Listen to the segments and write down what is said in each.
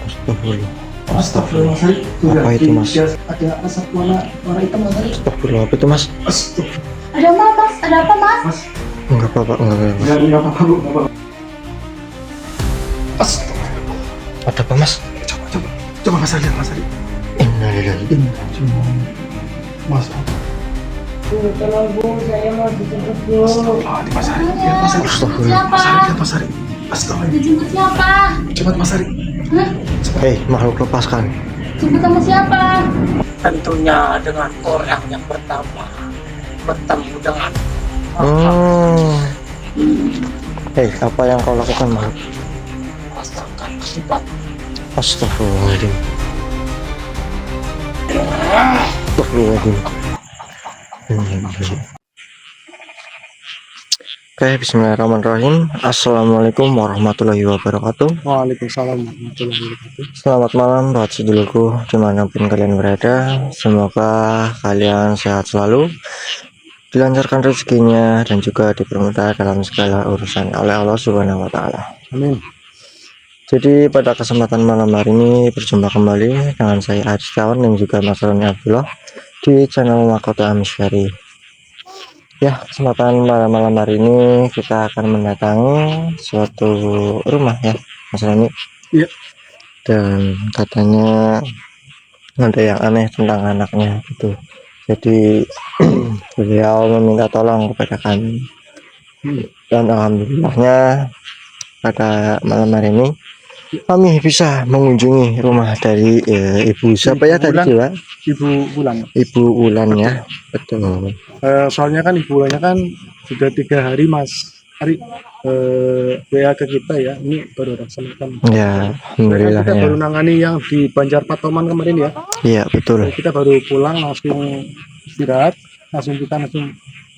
Astagfirullah. Astagfirullah, Mas Ari. Apa itu, Mas? Ada asap warna hitam, Mas Ari. Astagfirullah, apa itu, Mas? Astagfirullah. Ada apa, Mas? Ada apa, Mas? Mas, Enggak apa-apa, enggak apa-apa. enggak apa-apa, Bu. Enggak apa-apa. Astagfirullah. Ada apa, Mas? Coba Mas Ari, lihat, Mas Ari. Innalillahi. Mas, Tolong, Bu. Saya mau dijemput, Bu. astagfirullah, Mas Ari. Lihat, Mas Ari. Astagfirullah. Siapa? Mas Ari, lihat, Mas Ari. Astagfirullah. Dijemput siapa? Cepat, Mas Ari. Hah? Hei, makhluk lepaskan. Jemput sama siapa? Tentunya dengan orang yang pertama bertemu dengan Hei, apa yang kau lakukan, makhluk? masakan akibat Astagfirullahaladzim. Astagfirullahaladzim. Oke, bismillahirrahmanirrahim. Assalamualaikum warahmatullahi wabarakatuh. Waalaikumsalam warahmatullahi wabarakatuh. Selamat malam buat sedulurku dimanapun kalian berada. Semoga kalian sehat selalu, dilancarkan rezekinya, dan juga dipermudah dalam segala urusan oleh Allah Subhanahu wa Ta'ala. Amin. Jadi pada kesempatan malam hari ini berjumpa kembali dengan saya Aris Kawan dan juga Mas Roni Abdullah di channel Mahkota Misteri. Ya, kesempatan malam hari ini kita akan mendatangi suatu rumah ya, Mas Roni. Iya. Dan katanya ada yang aneh tentang anaknya gitu. Jadi beliau meminta tolong kepada kami. Dan alhamdulillahnya pada malam hari ini kami bisa mengunjungi rumah dari ibu siapa ya tadi, Pak? Ibu Bulan. Ibu Ulan ya, betul. Soalnya kan Ibu Bulannya kan sudah 3 hari, Mas Ari, WA ke kita ya. Ini baru laksanakan. Ya, alhamdulillah Kita ya. baru nangani yang di Banjar Patoman kemarin ya. Iya, betul. Kita baru pulang langsung istirahat, langsung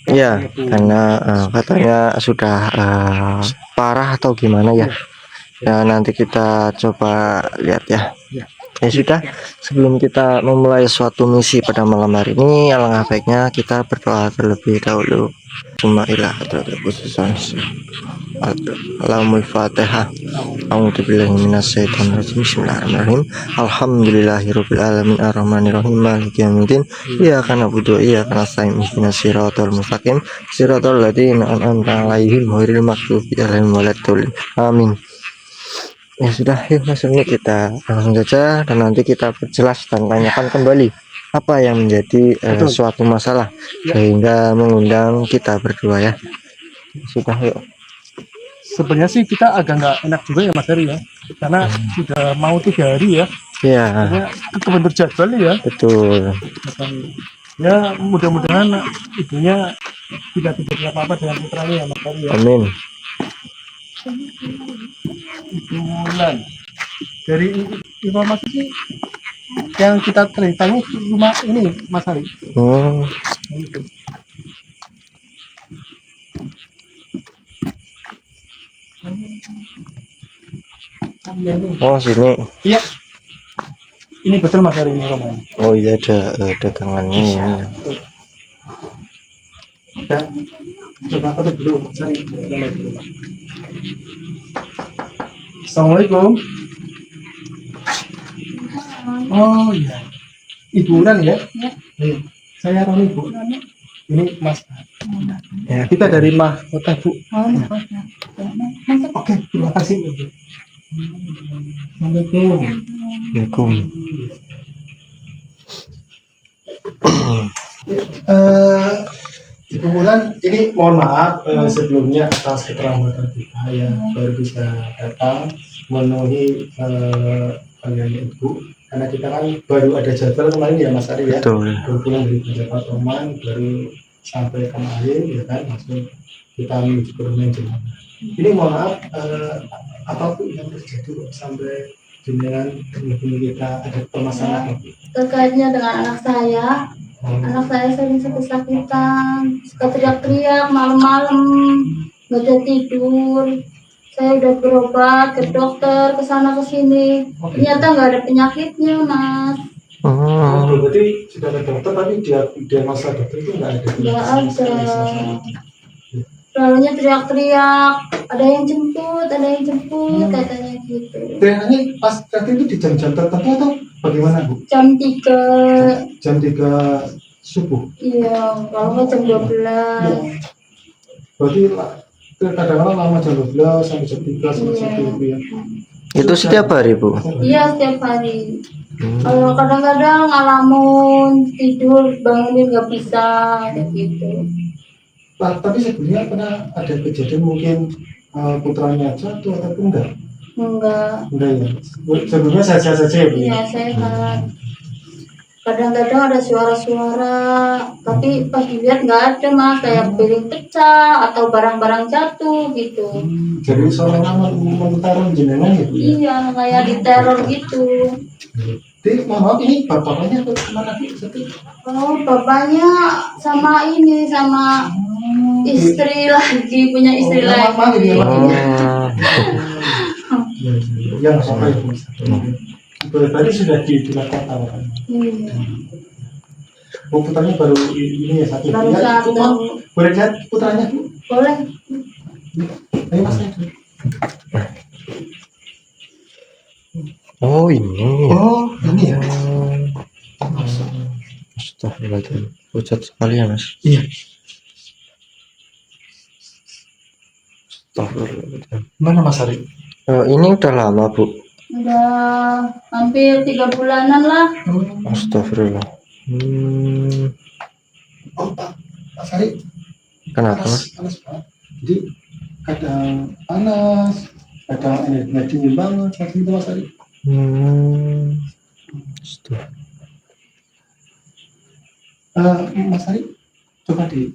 Iya, karena katanya sudah parah atau gimana ya. Ya, nanti kita coba lihat ya. Ya sudah, sebelum kita memulai suatu misi pada malam hari ini, alangkah baiknya kita berdoa terlebih dahulu. Cuma ilah khususan Alamul Fatihah. A'udzubillahi minasyaitonirrajim. Bismillahirrahmanirrahim. Alhamdulillahirabbil alamin arrahmanirrahim maliki yaumiddin. Iyyaka na'budu wa iyyaka nasta'in. Ihdinas siratal mustaqim. Siratal ladzina an'amta 'alaihim ghairil maghdubi 'alaihim waladdallin. Amin. Ya sudah, yuk Mas Roni, kita langsung saja dan nanti kita perjelas dan tanyakan kembali apa yang menjadi suatu masalah sehingga mengundang kita berdua ya. Sudah, yuk. Sebenarnya sih kita agak nggak enak juga ya Mas Ari ya, karena sudah mau 3 hari ya. Iya, Makanya kebentur jadwal ya. betul. Ya mudah-mudahan ibunya tidak terjadi apa-apa dengan putranya ya Mas Ari ya. Amin. Bulan. Dari informasi sih yang kita tanya rumah ini Mas Ari. Oh, sini. Iya. Ini betul Mas Ari ini rumahnya. Oh iya, ada dagangannya ya. Ya. Coba aku dulu Mas Ari. Assalamualaikum. Oh iya. Ibu Ulan ya? Iya. Saya Roni Bu. Ini Mas. Ya, Kita dari Mahkota Bu. Oke, terima kasih. Assalamualaikum. Assalamualaikum. Ibu Bulan, ini mohon maaf sebelumnya atas keterlambatan kita ya baru bisa datang memenuhi panggilan Ibu, karena kita kan baru ada jadwal kemarin ya Mas Ari ya. Betul. Baru pulang dari Banjar Patoman, baru sampai kemarin ya kan, langsung kita menuju ke rumah jenazah. Ini mohon maaf, apapun yang terjadi kok sampai dengan ibu kita ada permasalahan. Terkaitnya dengan anak saya. Anak saya sering sakit-sakitan, suka teriak-teriak malam-malam, nggak bisa tidur. Saya udah berobat ke dokter, ke sana ke sini. Ternyata nggak ada penyakitnya, Mas. Berarti sudah ada dokter, tapi dia masa dokter itu nggak ada. Nggak ada. Lalunya teriak-teriak, ada yang jemput katanya gitu. Teriakannya pas tadi itu di jam-jam tertentu atau bagaimana Bu? Jam 3, Jam 3 subuh. iya, kalau nggak jam 12. Berarti kadang-kadang lama jam 12 sampai jam 3 sampai jam 1 ya. Itu setiap hari, Bu? Iya, setiap hari. Kalau kadang-kadang ngalamun tidur bangunin nggak bisa kayak gitu. Tapi sebelumnya pernah ada kejadian mungkin putranya jatuh ataupun enggak? Enggak. Enggak ya. Sebelumnya sehat-sehat saja ya Bu. Iya, sehat. Kadang-kadang ada suara-suara, tapi pas dilihat nggak ada Mas, kayak piring pecah atau barang-barang jatuh gitu. Jadi seolah-olah memutaran jenengan ya Bu ya. Iya, kayak diteror gitu. Jadi maaf ini bapaknya tuh kemana Bu? Oh, bapaknya sama istri lagi, punya istri Oh, lagi. mama ini ya, Mak. Oh, Ya nggak apa-apa ya Bu. Berarti sudah dilakukan tawaran. Iya. Oh, putranya baru ini ya satu. Baru Ya, satu. Bu, Mak. Boleh lihat putranya Bu? Boleh. Ayo Mas. Ayo. oh ini. Oh, ini ya. Astagfirullahaladzim. Pucat sekali ya, Mas. Iya. Astagfirullahaladzim. Mana Mas Ari? Ini udah lama, Bu. Udah hampir 3 bulanan lah. Astagfirullah. Oh, Pak. Mas Ari. Kenapa, Mas? Panas Pak. Jadi kadang panas, kadang energinya dingin banget, seperti itu Mas Ari. Astagfirullah. Mas Ari, coba di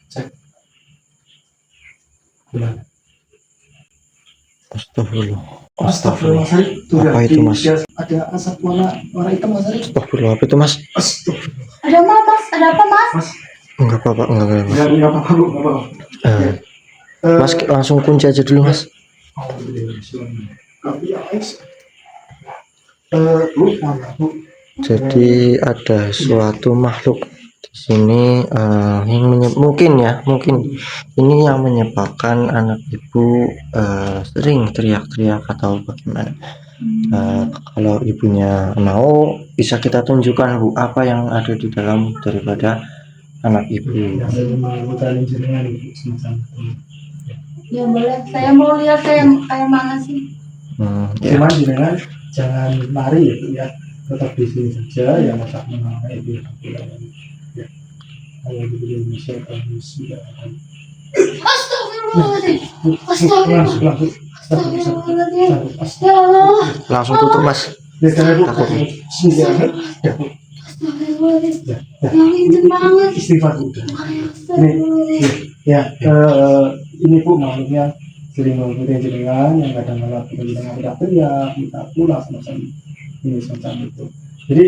cek. Gimana? Astagfirullah. Astagfirullah Mas Ari. Tuh, Apa ya, itu, di- Mas? Ada asap warna hitam Mas Ari. Astagfirullah. Apa itu, Mas? Astagfirullah. Ada apa Mas? Ada apa Mas? Mas, Enggak apa-apa, enggak. nggak apa-apa Bu, nggak apa-apa. Mas langsung kunci aja dulu, Mas. Bu, mana Bu? Jadi ada suatu makhluk di sini yang mungkin ini yang menyebabkan anak ibu sering teriak-teriak atau bagaimana. Kalau ibunya mau, bisa kita tunjukkan Bu apa yang ada di dalam daripada anak ibu. Ya, saya mau putarin jenengan Bu, semacam itu. Ya boleh. Saya mau lihat kayak mana sih? Ya. Cuman jenengan jangan lari ya Bu ya, tetap di sini saja ya, masak mengenai itu ya. Kalau di Indonesia kami sudah Astagfirullahaladzim. Astagfirullah. Astagfirullahaladzim. Ya Allah. Langsung tutup, Mas. Ya karena Bu, Takut. sudah ya Bu, Astagfirullahaladzim. ya, ya. Yang izin banget. Istighfar Bu. Astagfirullahaladzim. Ya, ini Bu makhluknya sering mengikuti jenengan yang kadang-kadang jenengan teriak, minta pulang semacam ini semacam itu. Jadi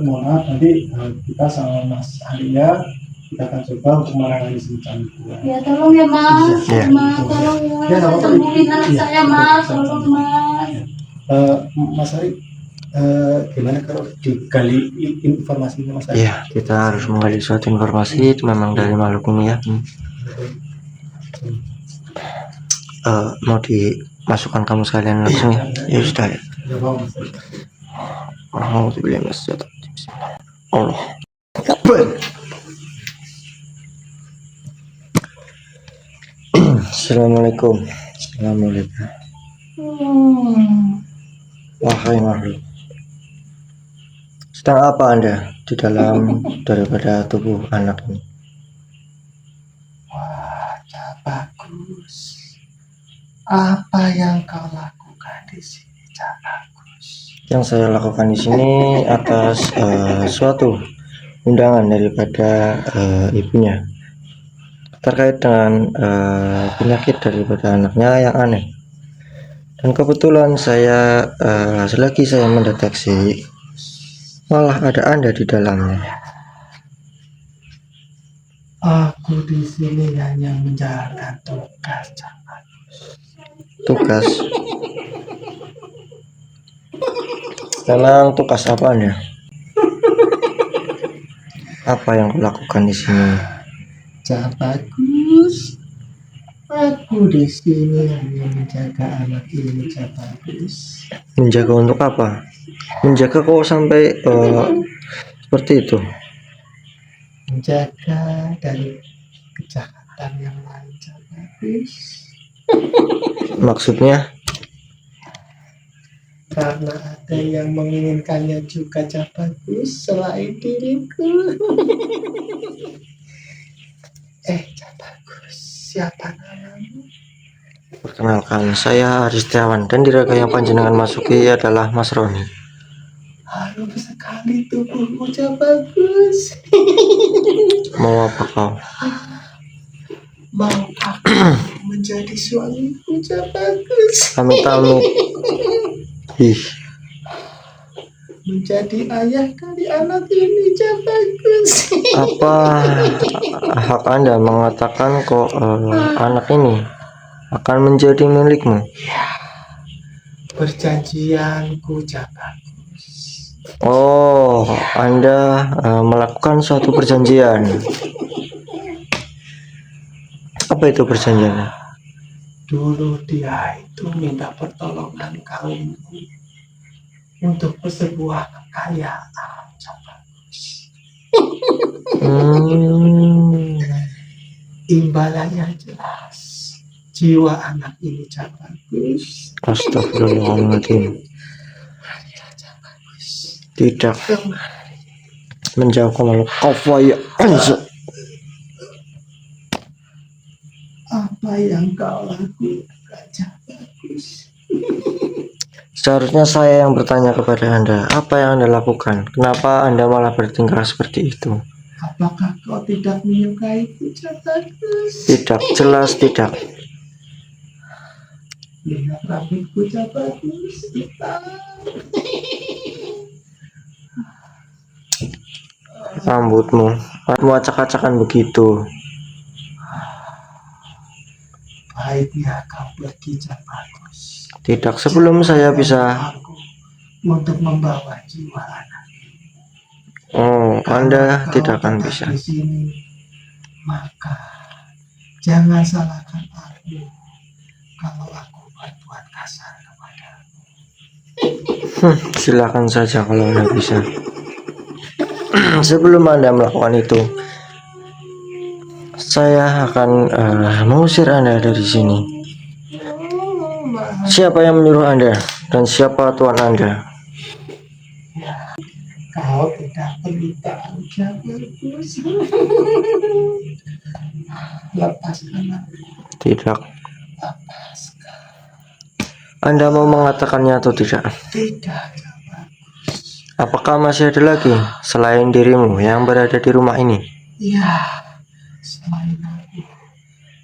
mohon maaf nanti kita sama Mas Alia kita akan coba untuk menangani semacam itu. Ya tolong ya Mas. Iya. Mas tolong ya. Ya, nggak apa-apa. Sembuhin anak Iya. saya Mas. Tolong Mas. Mas Ari, gimana kalau digali informasinya Mas Ari? Iya, kita harus menggali suatu informasi itu memang dari makhluk ini ya. Mau dimasukkan kamu sekalian langsung ya? Ya sudah ya. Ya, Bang, Mas Ari. Alhamdulillah, Allah Akbar. Assalamualaikum. Assalamualaikum. Wahai makhluk, sedang apa Anda di dalam daripada tubuh anak ini? Wah, bagus. Apa yang kau lakukan di sini, Cak Bagus? Yang saya lakukan di sini atas suatu undangan daripada ibunya terkait dengan penyakit daripada anaknya yang aneh. Dan kebetulan saya selagi saya mendeteksi malah ada Anda di dalamnya. Aku di sini hanya menjalankan tugas, Cak Bagus. Tugas. Memang tugas apa Anda? Apa yang kulakukan di sini? Cak Bagus, aku di sini hanya menjaga anak ini, Cak Bagus. Menjaga untuk apa? Menjaga kok sampai seperti itu? Menjaga dari kejahatan yang lain, Cak Bagus. Maksudnya? Karena ada yang menginginkannya juga, Cak Bagus, selain diriku. Cak Bagus, siapa namamu? Perkenalkan, saya Haris Setiawan dan dirgahayu yang panjenengan masuki adalah Mas Roni. Harum sekali tubuhmu, Cak Bagus. Mau apa kau? Mau aku menjadi suamiku, Cak Bagus. Amit-amit. Ih, Menjadi ayah dari anak ini, Cak Bagus. apa hak Anda mengatakan kok anak ini akan menjadi milikmu? Perjanjianku, Cak Bagus. Oh, Anda melakukan suatu perjanjian. Apa itu perjanjiannya? Dulu dia itu minta pertolongan kawinku untuk sebuah kekayaan, Cak Bagus. Imbalannya jelas, jiwa anak ini, Cak Bagus. Astagfirullahaladzim. Cak Bagus, Tidak kemari. menjauh kemana kafaya anza. Apa yang kau lakukan, Cak Bagus? Seharusnya saya yang bertanya kepada Anda, apa yang Anda lakukan? Kenapa Anda malah bertingkah seperti itu? Apakah kau tidak menyukaiku, Cak Bagus? Tidak, jelas tidak. Lihat rambutku, Cak Bagus, hitam. Rambutmu acak-acakan begitu. Baiknya kau pergi, Cak Bagus. Tidak, sebelum saya bisa. Aku untuk membawa jiwa anak. Oh, Anda Kalau tidak kau akan tetap bisa. di sini, maka jangan salahkan aku kalau aku berbuat kasar kepadamu. Silakan saja kalau Anda bisa. Sebelum Anda melakukan itu, saya akan mengusir Anda dari sini. Siapa yang menyuruh Anda dan siapa tuan Anda? Kau tidak perlu tahu, Cak Bagus. Lepaskan aku, Tidak. lepaskan. Anda mau mengatakannya atau tidak? Tidak, Cak Bagus. Apakah masih ada lagi selain dirimu yang berada di rumah ini? Ya, selain aku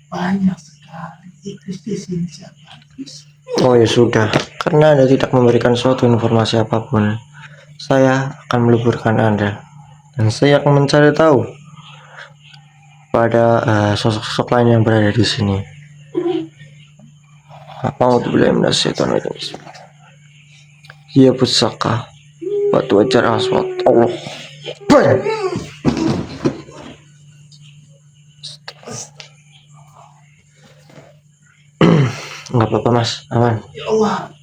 banyak sekali itu di sini, Cak Bagus. Oh ya sudah, karena Anda tidak memberikan suatu informasi apapun, saya akan meleburkan Anda dan saya akan mencari tahu pada sosok-sosok lain yang berada di sini. A'udzubillahi minasyaitonir rajim. Ya pusaka batu ajar aswat Allah. Bang! Nggak apa-apa mas, aman. Ya Allah.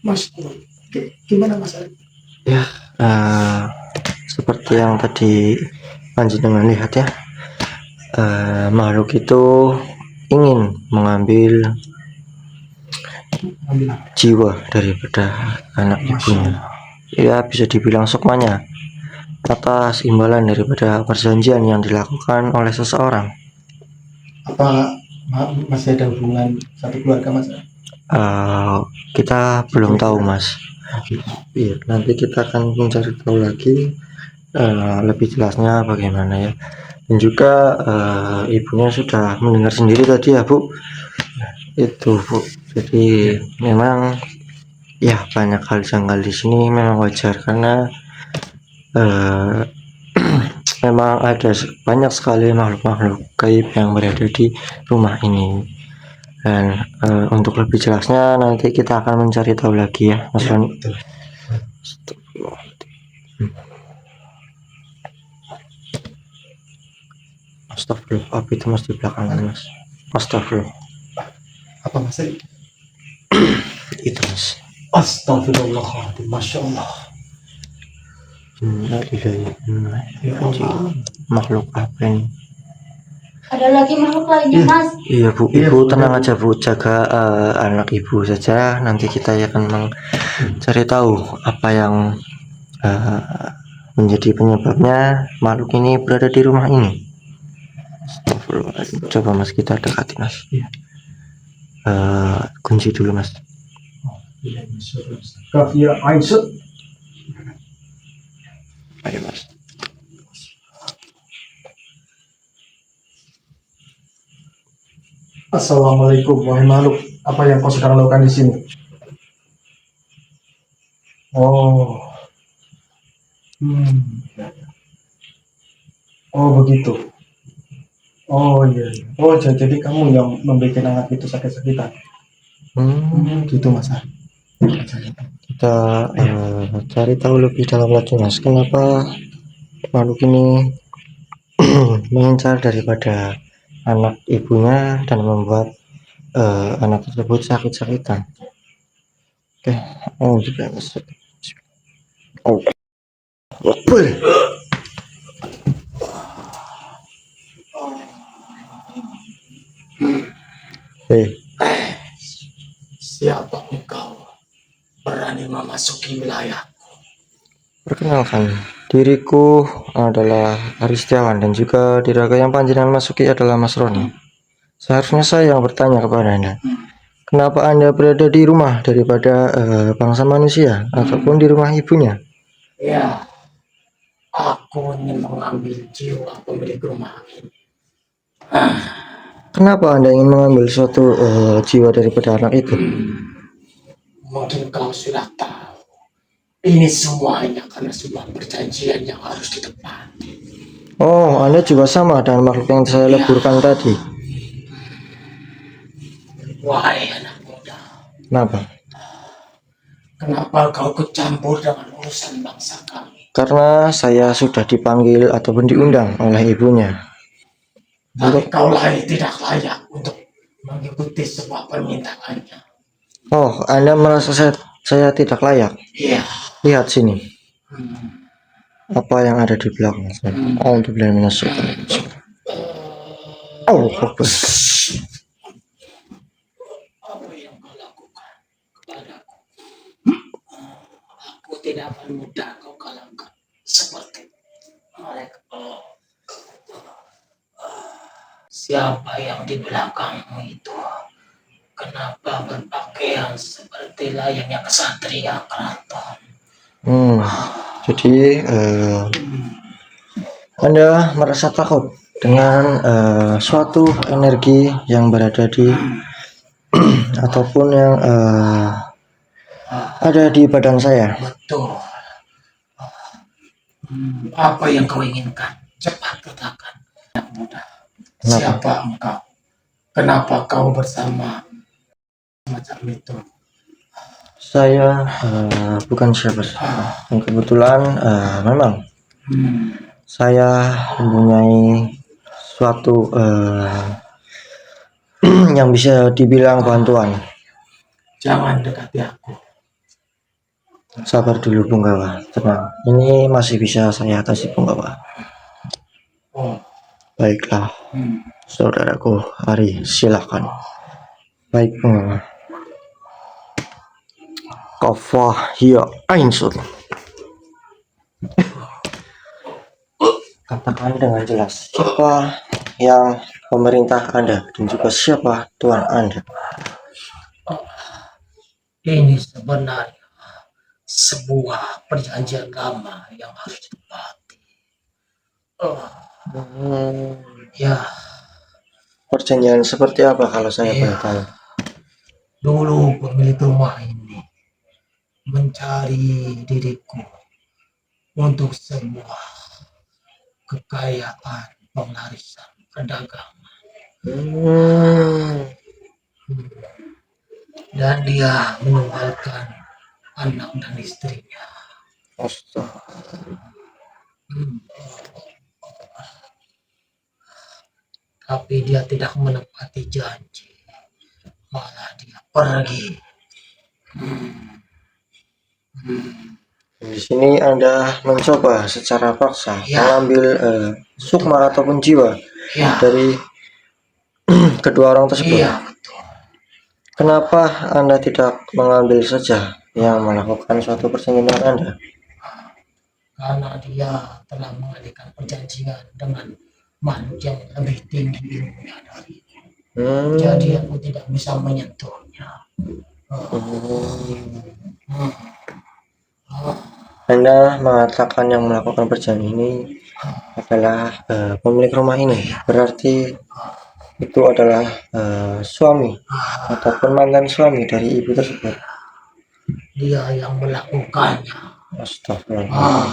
Mas, gimana Mas? Ya, seperti yang tadi panjenengan lihat ya, makhluk itu ingin mengambil jiwa daripada anak ibunya. Ya, bisa dibilang sukmanya atas imbalan daripada perjanjian yang dilakukan oleh seseorang. Apa masih ada hubungan satu keluarga, Mas? Kita belum tahu mas. Iya, nanti kita akan mencari tahu lagi lebih jelasnya bagaimana ya. Dan juga ibunya sudah mendengar sendiri tadi ya Bu. Itu Bu. Jadi memang ya banyak hal janggal di sini, memang wajar karena memang ada banyak sekali makhluk-makhluk gaib yang berada di rumah ini. Dan untuk lebih jelasnya nanti kita akan mencari tahu lagi ya Mas Roni. Astagfirullah, apa itu mas di belakang mas? Astagfirullah, Apa mas? itu mas. Astagfirullahaladzim, masya Allah. Innalillahi wa inna ilaihi Ya Allah. raji'un. Makhluk apa ini? Ada lagi makhluk lainnya, Mas. Iya bu, Iya, ibu Bu. tenang aja bu, jaga anak ibu saja. Nanti kita akan mencari tahu apa yang menjadi penyebabnya makhluk ini berada di rumah ini. Astagfirullahaladzim. Coba mas kita dekati mas. Iya. Kunci dulu mas. Iya, masya Allah. Kafia Aisyah. Ayo mas. Assalamualaikum, wahai makhluk. Apa yang kau sedang lakukan di sini? Oh. Oh begitu. Oh iya. Oh jadi kamu yang membuat anak itu sakit-sakitan. Gitu mas. Kita cari tahu lebih dalam lagi mas. Kenapa makhluk ini mengincar daripada anak ibunya dan membuat anak tersebut sakit-sakitan. Oke, oh juga mas. Oh, Akbar. Hei, Siapa engkau berani memasuki wilayah? perkenalkan, diriku adalah Aristiawan dan juga diraga yang panjenengan masuki adalah Mas Roni. Seharusnya saya yang bertanya kepada Anda, kenapa Anda berada di rumah daripada bangsa manusia ataupun di rumah ibunya? Ya, aku ingin mengambil jiwa pemilik rumah ini. Kenapa Anda ingin mengambil suatu jiwa daripada anak itu? Mungkin kau sudah tahu. Ini semuanya karena sebuah perjanjian yang harus ditepati. Oh, Anda juga sama dengan makhluk yang saya leburkan tadi. Wahai anak muda, Kenapa? kenapa kau ikut campur dengan urusan bangsa kami? Karena saya sudah dipanggil ataupun diundang oleh ibunya. Tapi kau tidak layak untuk mengikuti sebuah permintaannya. Oh, Anda merasa saya tidak layak? Iya. Lihat sini. Apa yang ada di belakang saya? Alhamdulillah minasyaitonir rajim. Oh, Akbar. Apa yang kau lakukan kepadaku? Aku tidak akan mudah kau kalahkan seperti mereka. Siapa yang di belakangmu itu? Kenapa berpakaian seperti layaknya kesatria keraton? Jadi Anda merasa takut dengan suatu energi yang berada di ataupun yang ada di badan saya. Betul. Apa yang kau inginkan? Cepat katakan. Anak muda. Kenapa? Siapa engkau? Kenapa kau bersama macam itu? Saya bukan siapa-siapa. Dan kebetulan memang saya mempunyai suatu yang bisa dibilang bantuan. Jangan dekati aku. Sabar dulu Punggawa, tenang. Ini masih bisa saya atasi Punggawa. Oh. Baiklah, saudaraku Ari, silakan. Baik Punggawa. Kafah hiya ainsur. Katakan dengan jelas siapa yang pemerintah Anda dan juga siapa Tuhan Anda. Ini sebenarnya sebuah perjanjian lama yang harus ditepati. Ya, Perjanjian seperti apa kalau saya boleh tahu? dulu pemilik rumah ini mencari diriku untuk sebuah kekayaan pengarisan perdagangan. Dan dia meninggalkan anak dan istrinya. Astaga. tapi dia tidak menepati janji, malah dia pergi. Di sini Anda mencoba secara paksa Ya. mengambil sukma ataupun jiwa Ya, dari kedua orang tersebut. iya betul. Kenapa Anda tidak mengambil saja yang melakukan suatu perjanjian dengan Anda? Karena dia telah mengadakan perjanjian dengan makhluk yang lebih tinggi ilmunya dari. Jadi aku tidak bisa menyentuhnya. Anda mengatakan yang melakukan perjanjian ini adalah pemilik rumah ini, berarti itu adalah suami ataupun mantan suami dari ibu tersebut. Dia yang melakukannya. Astagfirullah.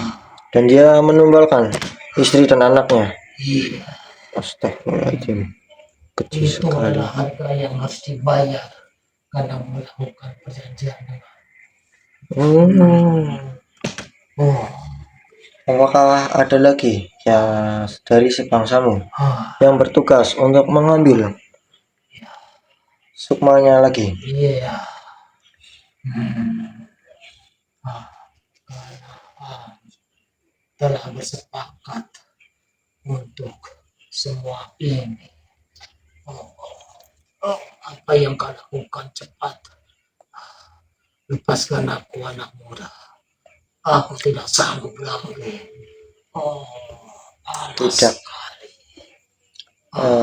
Dan dia menumbalkan istri dan anaknya. Iya, Astagfirullahaladzim. Kecil itu sekali. adalah harga yang harus dibayar karena melakukan perjanjian dengan. Oh, Apakah ada lagi yang dari sebangsamu ah, yang bertugas untuk mengambil sukmanya lagi? iya. Karena telah bersepakat untuk semua ini. Apa yang kau lakukan cepat. Lepaskan aku, anak muda. Aku tidak sanggup lagi. Panas Tidak. sekali.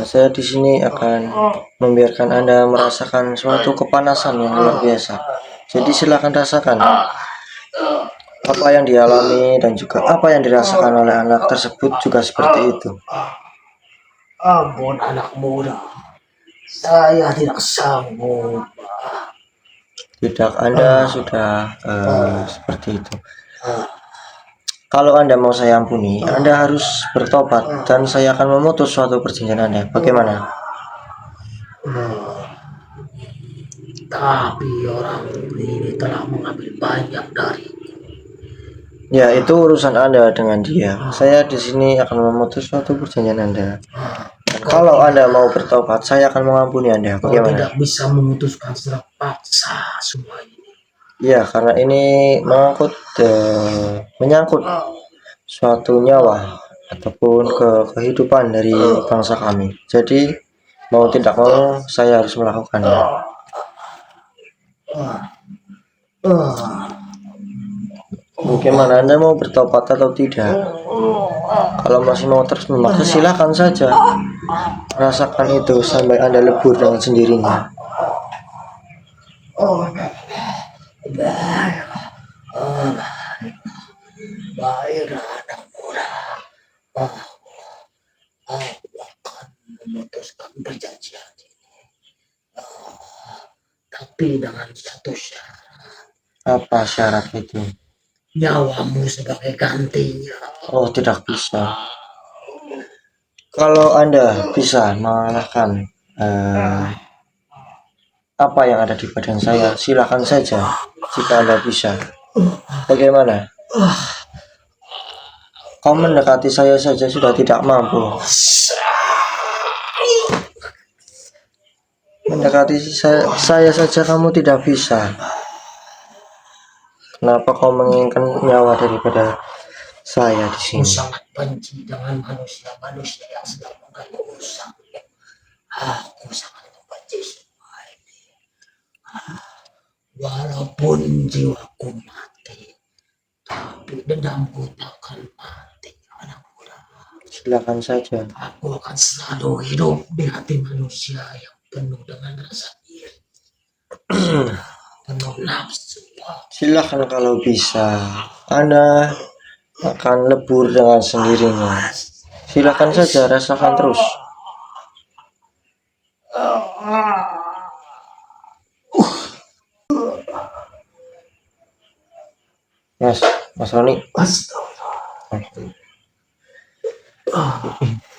Saya di sini akan membiarkan Anda merasakan suatu kepanasan yang luar biasa. Jadi silakan rasakan apa yang dialami dan juga apa yang dirasakan oleh anak tersebut juga seperti itu. Ampun anak muda. Saya tidak sanggup. Tidak, Anda sudah seperti itu. Kalau Anda mau saya ampuni, Anda harus bertobat dan saya akan memutus suatu perjanjian Anda. Bagaimana? Tapi orang ini telah mengambil banyak dari. Ya, itu urusan Anda dengan dia. Saya di sini akan memutus suatu perjanjian Anda. Dan kalau Anda mau bertobat, saya akan mengampuni Anda. Kau Bagaimana? tidak bisa memutuskan secara paksa semua ini. Ya, karena ini menyangkut suatu nyawa ataupun kehidupan dari bangsa kami. Jadi mau tidak mau saya harus melakukannya. Bagaimana, Anda mau bertobat atau tidak? Kalau masih mau terus memaksa, silakan saja. Rasakan itu sampai Anda lebur dengan sendirinya. Baiklah anak muda. Aku akan memutuskan perjanjian ini. Tapi dengan satu syarat. Apa syarat itu? Nyawamu sebagai gantinya. Oh, tidak bisa. Kalau Anda bisa mengalahkan apa yang ada di badan saya, silakan saja. Jika Anda bisa, bagaimana? Kau mendekati saya saja sudah tidak mampu. Mendekati saya saja kamu tidak bisa. Kenapa kau menginginkan nyawa daripada saya di Aku sini? sangat benci dengan manusia-manusia yang sedang mengganggu urusan. Aku sangat membenci semua ini. Walaupun jiwaku mati, tapi dendamku takkan mati, anak muda. Silakan saja. Aku akan selalu hidup di hati manusia yang penuh dengan rasa iri, penuh nafsu. Silakan kalau bisa. Anda akan lebur dengan sendirinya. Silakan saja, rasakan terus. Mas Roni.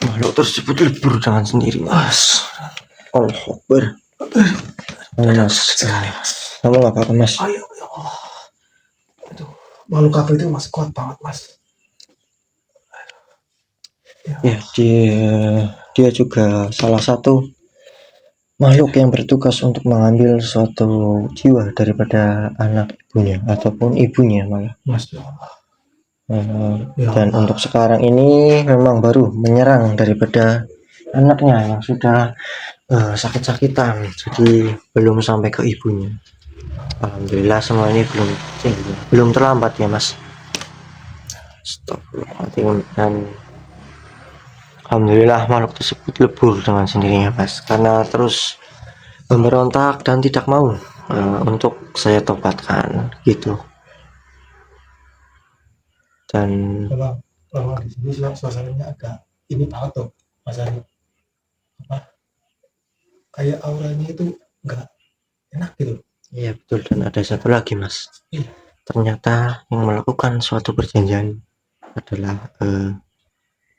Makhluk tersebut lebur dengan sendirinya. Allah Akbar. Mas, kamu nggak apa-apa, Mas? Ayo, ya Allah. Aduh, makhluk apa itu mas kuat banget mas. Ya, dia juga salah satu makhluk yang bertugas untuk mengambil suatu jiwa daripada anak ibunya ataupun ibunya malah. Masya Allah. Ya Dan Allah. untuk sekarang ini memang baru menyerang daripada anaknya yang sudah sakit-sakitan, jadi belum sampai ke ibunya. Alhamdulillah semua ini belum terlambat ya Mas. Astagfirullahaladzim. Dan alhamdulillah makhluk tersebut lebur dengan sendirinya Mas, karena terus memberontak dan tidak mau untuk saya tobatkan gitu. Dan Bahwa di sini suasananya agak ini banget tuh Mas Ari. Apa? Kayak auranya itu enggak enak gitu. iya betul, dan ada satu lagi Mas. Iya. Ternyata yang melakukan suatu perjanjian adalah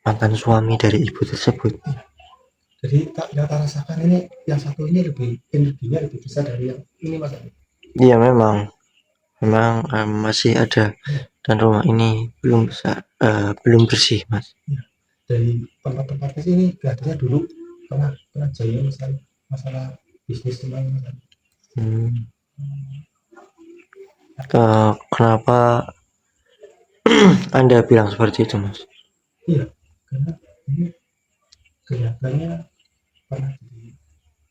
mantan suami dari ibu tersebut. Jadi kita rasakan ini yang satu ini lebih energinya lebih besar dari yang ini Mas Ari. Iya memang masih ada, dan rumah ini belum bisa belum bersih Mas. Dari tempat-tempatnya sini kelihatannya dulu pernah jaya masalah bisnis teman Mas Ari. Kenapa Anda bilang seperti itu Mas? Iya, karena ini kelihatannya pernah jadi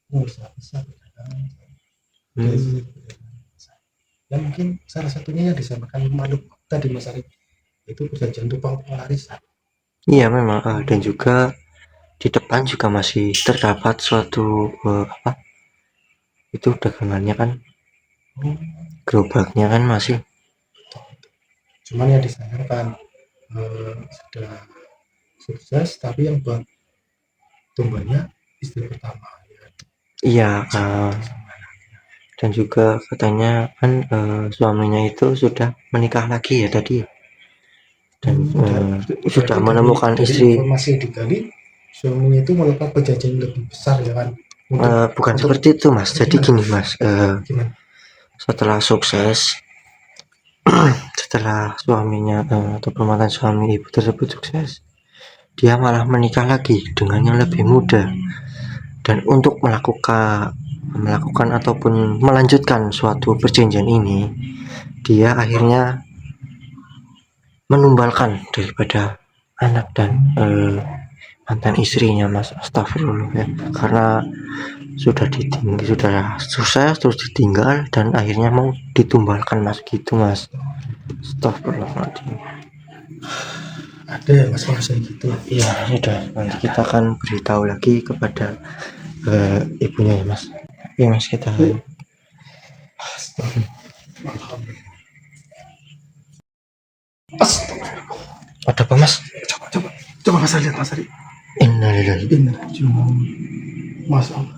pengusaha besar perdagangan. Ya mungkin salah satunya yang disampaikan makhluk tadi Mas Ari itu perjanjian tumpang pelarisan. Iya memang, dan juga di depan juga masih terdapat suatu itu dagangannya kan, gerobaknya kan masih. Cuman yang disayangkan sudah sukses, tapi yang buat tumbangnya istri pertama. Iya, dan juga katanya kan suaminya itu sudah menikah lagi ya tadi, dan sudah menemukan dari istri. informasi yang digali, suaminya itu melakukan perjanjian lebih besar ya kan. Bukan seperti itu Mas, jadi gini Mas, Gimana? setelah sukses setelah suaminya atau mantan suami ibu tersebut sukses, dia malah menikah lagi dengan yang lebih muda. Dan untuk melakukan ataupun melanjutkan suatu perjanjian ini, dia akhirnya menumbalkan daripada anak dan mantan istrinya Mas. Astagfirullah ya, karena sudah sukses terus ditinggal dan akhirnya mau ditumbalkan Mas gitu Mas. Astagfirullahaladzim. Ada ya Mas kayak gitu. Ya sudah, nanti kita akan beritahu lagi kepada ibunya ya Mas. Ya Mas, kita ada apa Mas? Coba Mas Ari lihat Mas Ari. Innalillahi. Cuma Mas Allah.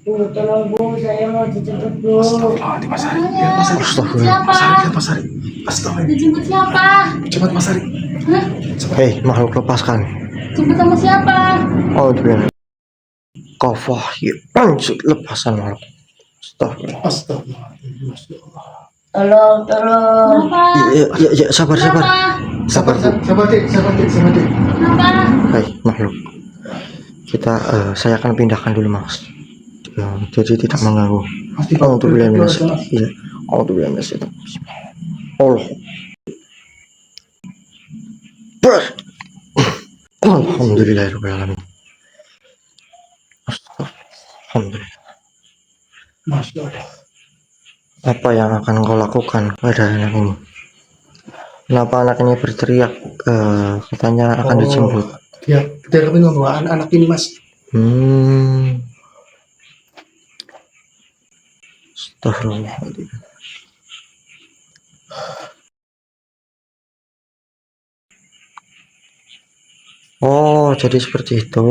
Tolong Bu, saya mau dijemput Bu. Astagfirullahaladzim Mas Ari. Lihat Mas Ari. Astagfirullah. Siapa? Mas Ari lihat Mas Ari. Astagfirullah. Dijemput siapa? Cepat Mas Ari. Hah? Hei makhluk, lepaskan. Jemput sama siapa? Oh dia kafah ya, lepasan makhluk. Astagfirullah. Astagfirullahaladzim Mas Allah. Tolong. Kenapa? Ya sabar. Sabar Dik. Kenapa? Hei makhluk, saya akan pindahkan dulu Mas, jadi tidak mengganggu. Alhamdulillah minas. Iya, alhamdulillah minas itu. Allah. Alhamdulillahirabbil alamin. Alhamdulillah. Masya Allah. Apa yang akan kau lakukan pada anak ini? Kenapa anak ini berteriak? Katanya akan dijemput. Dia kami membawa anak ini Mas. Astagfirullahaladzim. Oh, jadi seperti itu.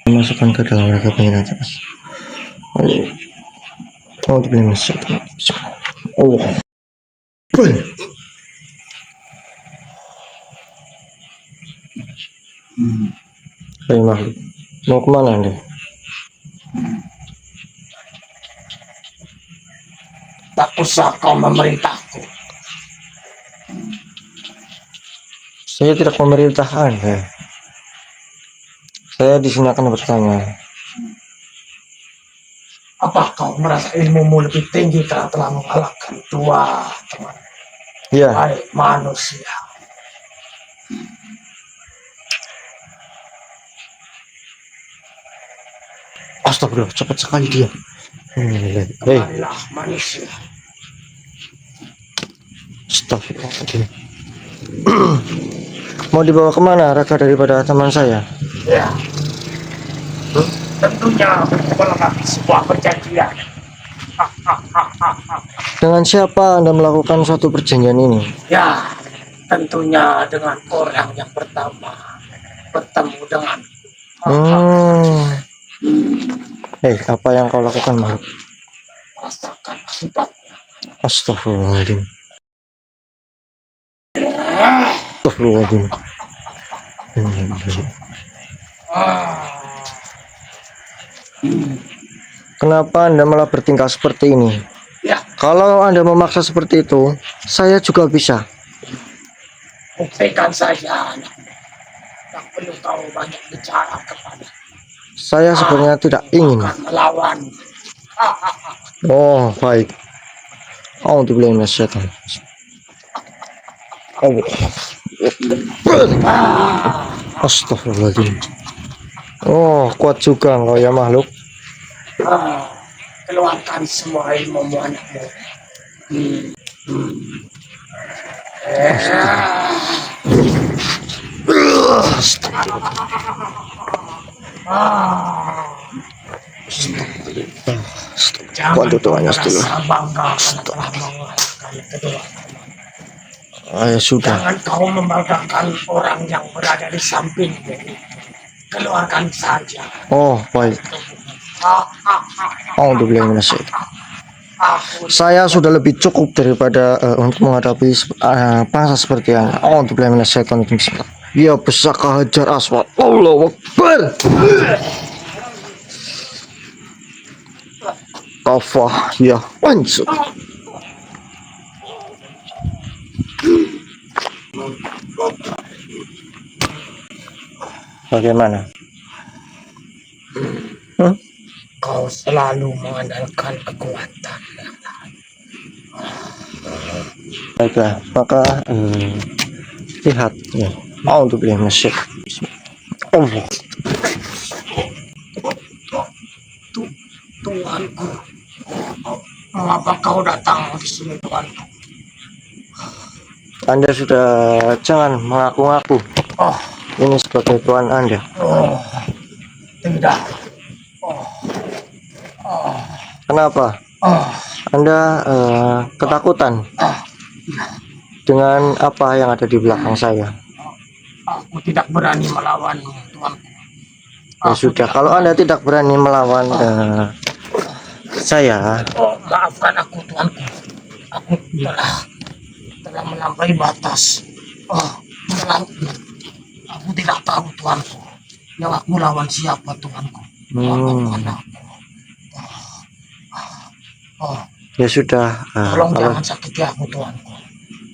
Masukkan ke dalam raga penjenayah. Oh, dibeli masuk. Oh. Hei makhluk, mau kemana Anda? Tak usah kau memerintahku. Saya tidak memerintah Anda. Saya di sini akan bertanya. Apa kau merasa ilmumu lebih tinggi karena telah mengalahkan dua teman Ya, baik manusia? astagfirullah, cepat sekali dia. Hei, Kemarilah manusia. astagfirullah. Mau dibawa kemana Raka daripada teman saya? Ya, tentunya melengkapi sebuah perjanjian. Dengan siapa Anda melakukan suatu perjanjian ini? Ya, tentunya dengan orang yang pertama bertemu dengan. Hei, apa yang kau lakukan, makhluk? Rasakan akibatnya. Astagfirullahaladzim. Astagfirullahaladzim. Kenapa Anda malah bertingkah seperti ini? Ya, Kalau Anda memaksa seperti itu, saya juga bisa. buktikan saja anak. Tak perlu tahu banyak bicara kepada. Saya sebenarnya tidak ingin. Akan melawan. Oh, baik. A'udzubillahi minasyaitonir rajim. Astagfirullahaladzim. Oh, kuat juga engkau ya makhluk. Keluarkan semua ilmu anakmu. Kuat doanya dulu. Bangga karena telah mengalahkan kedua. Ya sudah. Jangan kau membanggakan orang yang berada di sampingmu. Keluarkan saja. Oh, baik. A'udzubillahi minasyaitonir. Saya sudah lebih cukup daripada untuk menghadapi bangsa seperti Anda. A'udzubillahi minasyaitonir rajim. Ya besaka hajar aswad. Allahu Akbar. Kafah ya wansur. Bagaimana? Kau selalu mengandalkan kekuatan. Baiklah, maka lihat ya. A'udzubillahi minasyaitonir. Allah. Tuanku, mengapa kau datang di sini, Tuanku? Anda sudah jangan mengaku-ngaku. Oh, Ini sebagai tuan Anda. tidak. Kenapa? Anda ketakutan dengan apa yang ada di belakang saya? Aku tidak berani melawanmu, Tuanku. Ya sudah, kalau Anda tidak berani melawan saya, Maafkan aku, Tuanku. Aku telah melampaui batas. Aku tidak tahu, Tuanku. Yang aku lawan siapa, Tuanku? Maafkan aku. ya sudah. Tolong Kalau jangan sakiti aku, Tuanku.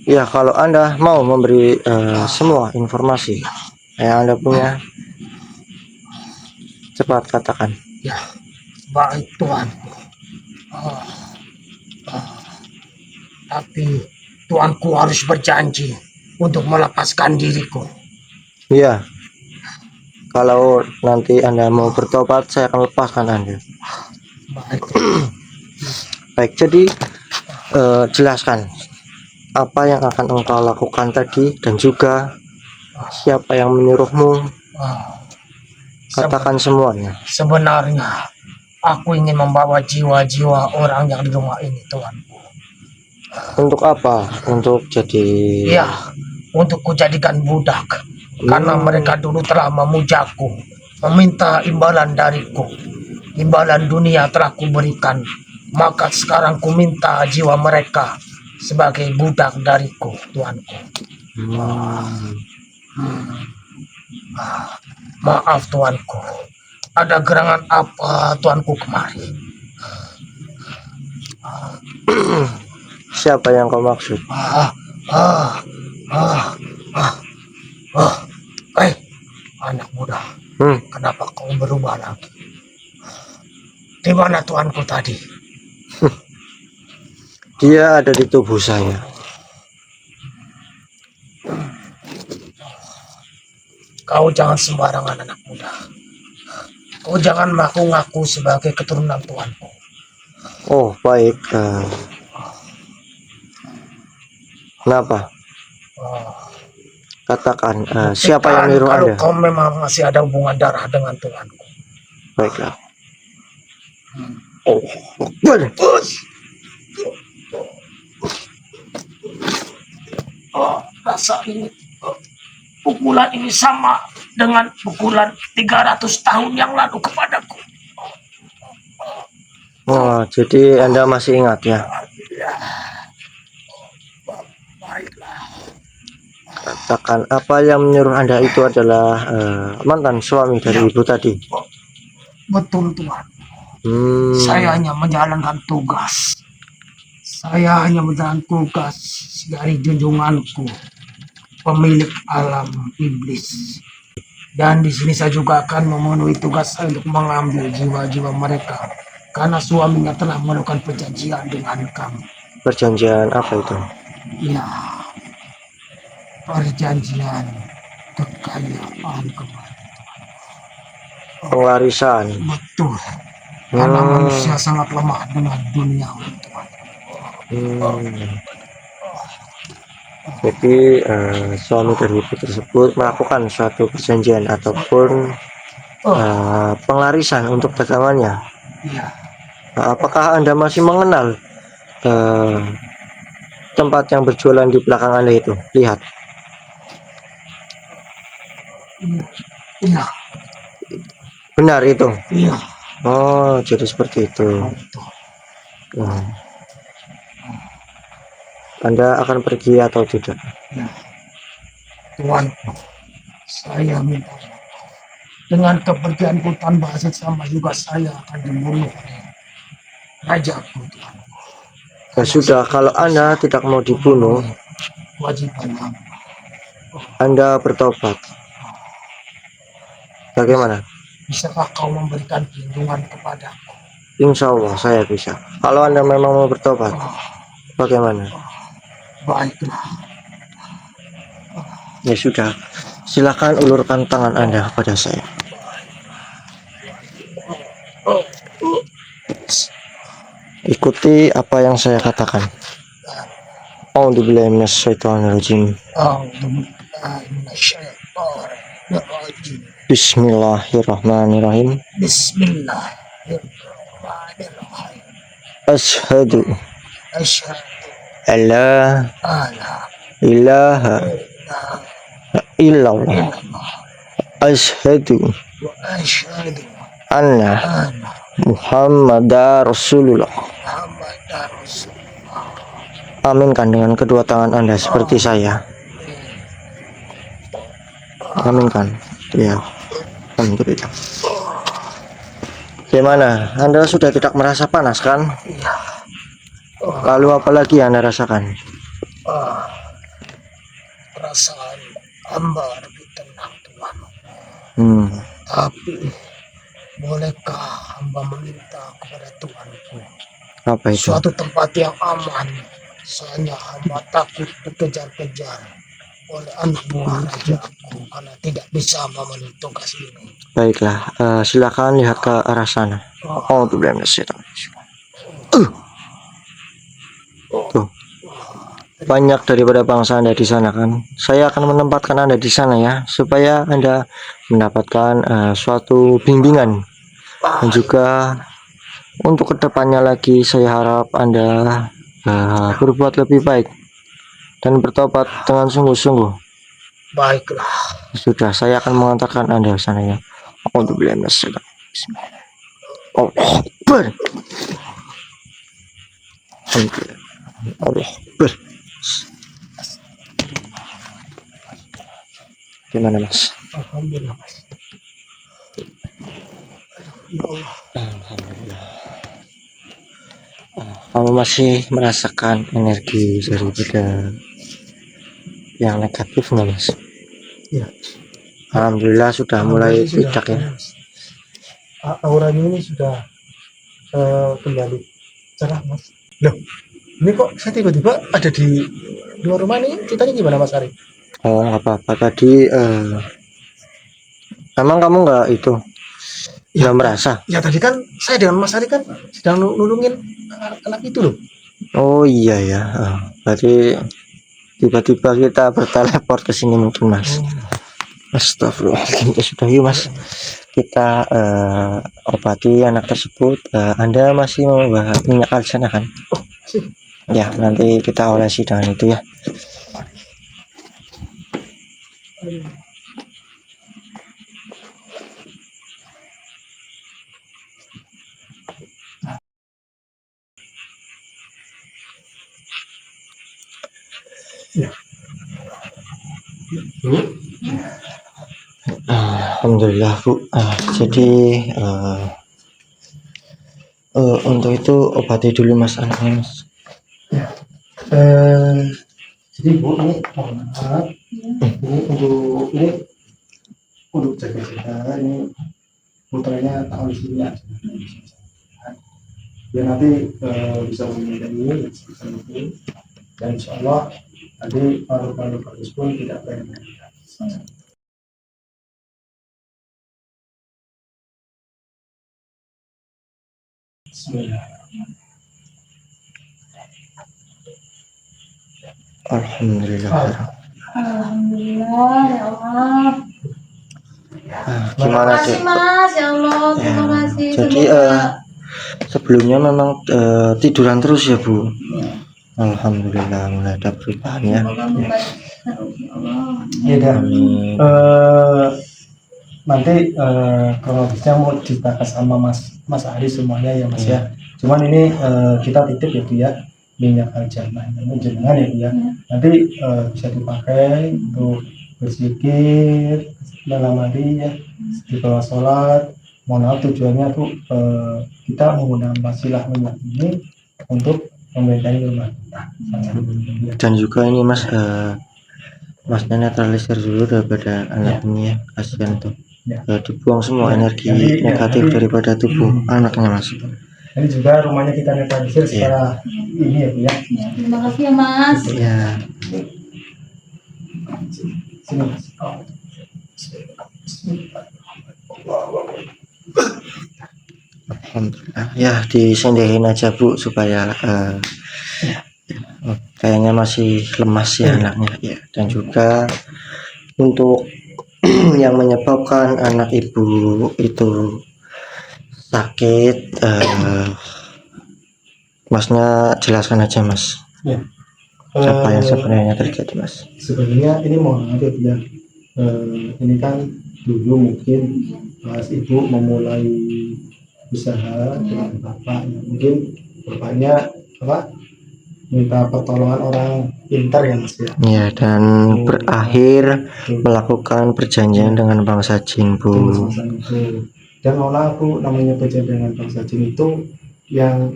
ya kalau Anda mau memberi semua informasi yang Anda punya, cepat katakan. Ya, baik, Tuanku. Tapi Tuanku harus berjanji untuk melepaskan diriku. Iya. Kalau nanti Anda mau bertobat, saya akan lepaskan Anda. Baik. Baik, jadi jelaskan apa yang akan engkau lakukan tadi dan juga siapa yang menyuruhmu. Katakan semuanya. Sebenarnya aku ingin membawa jiwa-jiwa orang yang di rumah ini, Tuanku. Untuk apa? Untuk jadi... Ya, untuk kujadikan budak. Karena mereka dulu telah memujaku, meminta imbalan dariku. Imbalan dunia telah kuberikan. Maka sekarang ku minta jiwa mereka sebagai budak dariku, Tuanku. Maaf, Tuanku. Ada gerangan apa, Tuanku, kemari? Siapa yang kau maksud? Oh, anak muda, kenapa kau berubah lagi? Di mana tuanku tadi? Dia ada di tubuh saya. Kau jangan sembarangan anak muda. Kau jangan ngaku-ngaku sebagai keturunan tuanku. Oh, baik. Kenapa? Katakan, siapa yang nyuruh Kalau Anda? kau memang masih ada hubungan darah dengan tuanku. Baiklah. Oh, Akbar. Rasa ini, pukulan ini sama dengan pukulan 300 tahun yang lalu kepadaku. Oh, jadi Anda masih ingat ya? Baiklah. Katakan, apa yang menyuruh Anda itu adalah mantan suami dari ibu tadi? Betul tuan. Hmm, Saya hanya menjalankan tugas. Saya hanya menjalankan tugas dari junjunganku, pemilik alam iblis. Dan di sini saya juga akan memenuhi tugas saya untuk mengambil jiwa-jiwa mereka. Karena suaminya telah melakukan perjanjian dengan kami. perjanjian apa itu? Ya, perjanjian kekayaan kembali. Pengwarisan. Betul. Karena Hmm. manusia sangat lemah dengan dunia. Tuhan. Jadi suami dari ibu tersebut melakukan suatu perjanjian ataupun pengarisan untuk dagangannya. Ya, Apakah Anda masih mengenal tempat yang berjualan di belakang Anda itu? Lihat. iya, Benar itu. iya. Oh, jadi seperti itu. Betul. Anda akan pergi atau tidak? Ya. Tuan, saya minta maaf. Dengan kepergianku tanpa hasil sama juga saya akan dibunuh oleh rajaku, Tuan. Ya sudah, kalau Anda tidak mau dibunuh, Kewajiban hamba. Anda bertobat. Bagaimana? Bisakah kau memberikan perlindungan kepadaku? Insya Allah saya bisa. Kalau Anda memang mau bertobat, bagaimana? Baiklah. Ya sudah, silakan ulurkan tangan Anda kepada saya. Ikuti apa yang saya katakan. A'udzubillahi minasyaitonirrajim. Bismillahirrahmanirrahim. Bismillahirrahmanirrahim. Asyhadu Asyhadu alla alla ilaha illallah. illallah Asyhadu wa asyhadu anna anna Muhammadar Rasulullah. Muhammadar Rasulullah. Aminkan dengan kedua tangan Anda seperti saya. Aminkan. Ya. Alhamdulillah. Gimana? Anda sudah tidak merasa panas kan? Lalu apa lagi yang Anda rasakan? Perasaan hamba lebih tenang, Tuhan. Tapi bolehkah hamba meminta kepada Tuhanku Apa itu? suatu tempat yang aman? Soalnya hamba takut dikejar-kejar oleh anak buah rajaku karena tidak bisa memenuhi tugas ini. Baiklah, silakan lihat ke arah sana. Oh, tuh belum Tuh, banyak daripada bangsa Anda di sana kan. Saya akan menempatkan Anda di sana ya, supaya Anda mendapatkan suatu bimbingan dan juga untuk kedepannya lagi saya harap Anda berbuat lebih baik dan bertobat dengan sungguh-sungguh. Baiklah. Sudah, saya akan mengantarkan Anda ke sana ya. Alhamdulillah. Allah Akbar. Alhamdulillah. Allah Akbar. Gimana Mas? Alhamdulillah, Mas. Ya Allah. Alhamdulillah. Kamu masih merasakan energi daripada yang negatif nggak Mas? Iya. Alhamdulillah sudah mulai Alhamdulillah sudah, tidak ya. Auranya ini sudah kembali cerah mas. Loh, ini kok saya tiba-tiba ada di luar rumah nih, ceritanya gimana Mas Ari? Oh, apa-apa tadi emang kamu nggak itu Ya, nggak merasa? ya tadi kan saya dengan Mas Ari kan sedang nulungin anak itu loh. Oh iya ya, berarti tiba-tiba kita berteleport ke sini mungkin mas. Astagfirullahaladzim. Ya sudah yuk mas, kita obati anak tersebut. Anda masih membawa minyak kalsana kan? Masih. Ya, nanti kita olesi dengan itu ya. Bu, Alhamdulillah Bu. Jadi untuk itu obati dulu mas anaknya mas. jadi Bu ini mohon maaf, ini untuk jaga-jaga ini putranya tak oleh sini aja. Biar nanti bisa menghindari sebisa mungkin, dan insya Allah nanti paru-paru bagus pun tidak banyak. Bismillah. Alhamdulillah. Alhamdulillah ya Allah. Gimana Terima kasih dek? Mas, ya Allah, terima kasih. Jadi sebelumnya memang tiduran terus ya Bu. Alhamdulillah mulai ada perubahan ya. Semoga membaik terus ya Allah. Ya dah. Amin. Nanti kronologisnya mau dibahas sama Mas Ari semuanya ya Mas ya. Cuman ini kita titip ya Bu ya, minyak al-jannah ini jenengan ya Bu ya. Nanti bisa dipakai untuk berzikir dalam hari ya, di bawah sholat. Mohon maaf tujuannya tuh kita menggunakan wasilah minyak ini untuk membentengi rumah kita. Dan juga ini mas, masnya netralisir dulu daripada anak ini ya, kasihan tuh. Ya. Dibuang semua Ya, energi jadi- negatif jadi- daripada tubuh anaknya mas. Ini juga rumahnya kita netralisir secara ini ya Bu ya. Ya, terima kasih ya Mas. Ya. Sini Mas. Alhamdulillah. Ya disendehin aja Bu supaya kayaknya masih lemas ya anaknya ya. Dan juga untuk yang menyebabkan anak ibu itu sakit, masnya jelaskan aja mas. Ya. Apa yang sebenarnya terjadi mas? Sebenarnya ini mohon maaf ya Bu ya. Ini kan dulu mungkin pas ibu memulai usaha dengan bapak, mungkin bapaknya minta pertolongan orang pintar ya Mas ya. Ya, dan berakhir melakukan perjanjian dengan bangsa jin Bu. Semacam itu. Dan malah Bu, namanya perjanjian dengan bangsa jin itu yang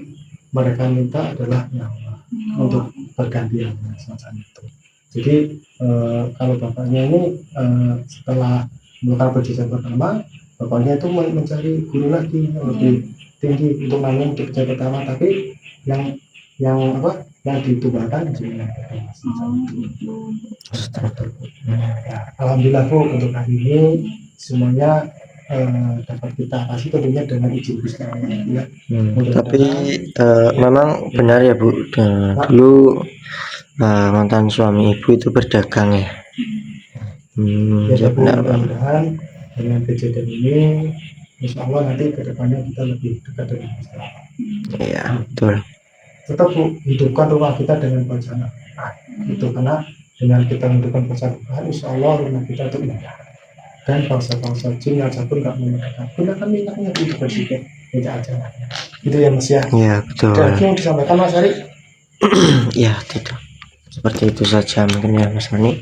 mereka minta adalah nyawa untuk pergantian semacam itu. Jadi kalau bapaknya ini setelah melakukan perjanjian pertama, bapaknya itu mencari guru lagi yang lebih tinggi untuk namun di perjanjian pertama, tapi yang ditugaskan jenengan. Ya, alhamdulillah Bu, untuk hari ini semuanya dapat kita kasih tentunya dengan izin Gusti Allah ya. Tapi memang benar ya Bu, dulu mantan suami ibu itu berdagang ya. Ya Ya Bu, benar Pak. mudah-mudahan dengan kejadian ini insya Allah nanti kedepannya kita lebih dekat dengan Gusti Allah. Iya betul. Tetap Bu, hidupkan rumah kita dengan bacaan Al-Quran. Itu karena dengan kita hidupkan bacaan Al-Quran, insya Allah rumah kita itu indah. Dan bangsa-bangsa jin yang pun nggak menggunakan, gunakan minyaknya itu bersihkan, tidak aja. Itu ya Mas ya. Iya betul. Dan yang disampaikan Mas Ari. Ya tidak. Seperti itu saja mungkin ya Mas Ani.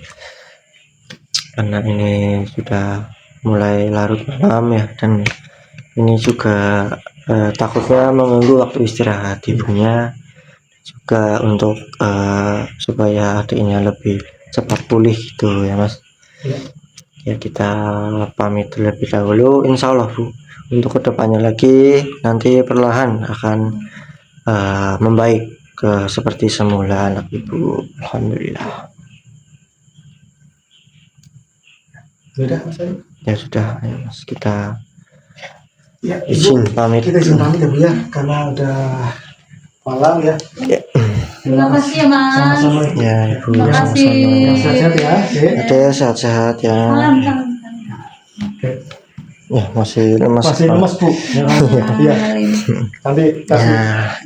Karena ini sudah mulai larut malam ya, dan ini juga takutnya mengganggu waktu istirahat ibunya, juga untuk supaya adiknya lebih cepat pulih gitu ya Mas. Ya. Ya kita pamit terlebih dahulu. Insya Allah Bu, untuk kedepannya lagi nanti perlahan akan membaik ke seperti semula anak Ibu. Alhamdulillah. Sudah Mas Ari? Ya sudah, ayo Mas, kita Ya, izin pamit. kita izin pamit ya Bu ya, karena udah malam ya. Terima kasih ya Mas. Sama-sama. Ya Ibu, Terima kasih. sama-sama. Sehat-sehat ya. Oke. Ada sehat-sehat ya. Salam, salam. Oke. Ya masih lemas. Masih lemas Bu. Iya. Nanti kasih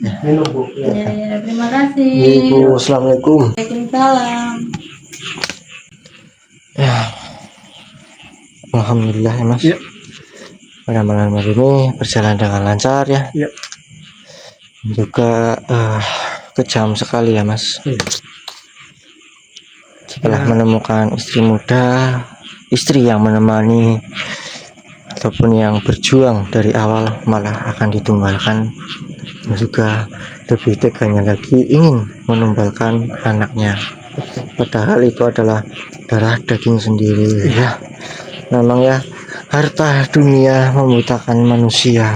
Ya, minum Bu. Ya. Ya, terima kasih. Ibu, assalamualaikum. Waalaikumsalam. Ya, alhamdulillah ya Mas. Iya. Pada malam hari ini berjalan dengan lancar ya. Iya. Juga kejam sekali ya Mas. Iya. Setelah Ya. menemukan istri muda, istri yang menemani ataupun yang berjuang dari awal malah akan ditumbalkan, dan juga lebih teganya lagi ingin menumbalkan anaknya, padahal itu adalah darah daging sendiri ya. Memang ya, harta dunia membutakan manusia.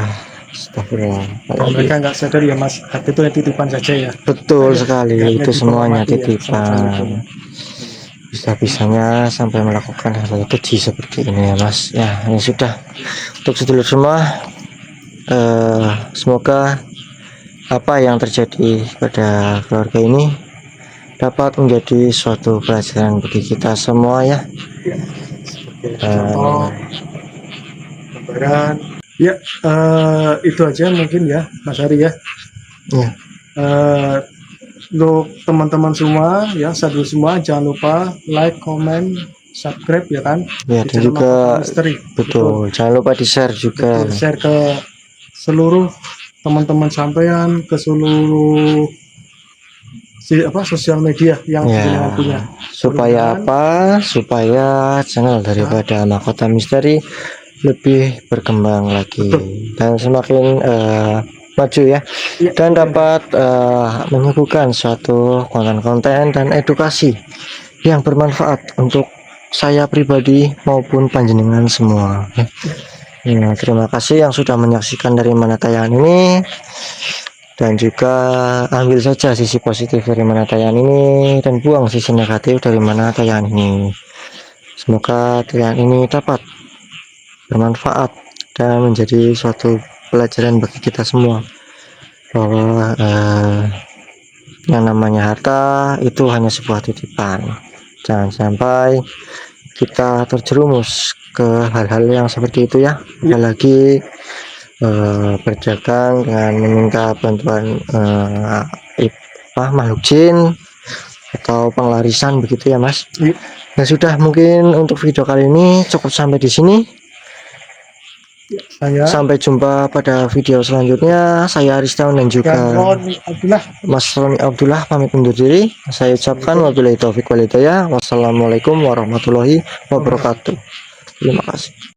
Kalau mereka nggak sadar ya Mas, hati itu titipan saja ya. Betul sekali, Nggak itu semuanya dihormati ya, sama-sama titipan. Bisa-bisanya sampai melakukan hal keji seperti ini ya Mas. Ya, ini sudah. Untuk sedulur semua, semoga apa yang terjadi pada keluarga ini dapat menjadi suatu pelajaran bagi kita semua ya. Contoh lebaran. Ya, itu aja mungkin ya Mas Ari ya. Ya. Untuk teman-teman semua ya, sadar semua jangan lupa like, comment, subscribe ya kan. Ya, Di dan channel juga Mahkota Misteri. betul, jangan lupa di share juga. Betul, share ke seluruh teman-teman sampean, ke seluruh sosial media yang Ya, jenengan punya. supaya apa? Supaya channel daripada Mahkota Misteri lebih berkembang lagi. Betul. Dan semakin maju ya, Ya, dan dapat menyuguhkan suatu konten-konten dan edukasi yang bermanfaat untuk saya pribadi maupun panjenengan semua ya. Ya, terima kasih yang sudah menyaksikan dari mana tayangan ini, dan juga ambil saja sisi positif dari mana tayangan ini dan buang sisi negatif dari mana tayangan ini. Semoga tayangan ini dapat bermanfaat dan menjadi suatu pelajaran bagi kita semua, bahwa yang namanya harta itu hanya sebuah titipan. Jangan sampai kita terjerumus ke hal-hal yang seperti itu ya. Apalagi berdagang dengan meminta bantuan makhluk jin atau penglarisan begitu ya Mas. Nah sudah, mungkin untuk video kali ini cukup sampai di sini. Saya Sampai jumpa pada video selanjutnya. Saya Aristawan dan dan juga Roni Abdullah. Mas Roni Abdullah pamit undur diri. Saya ucapkan wabillahi taufiq wal hidayah. Wassalamualaikum warahmatullahi wabarakatuh. Terima kasih.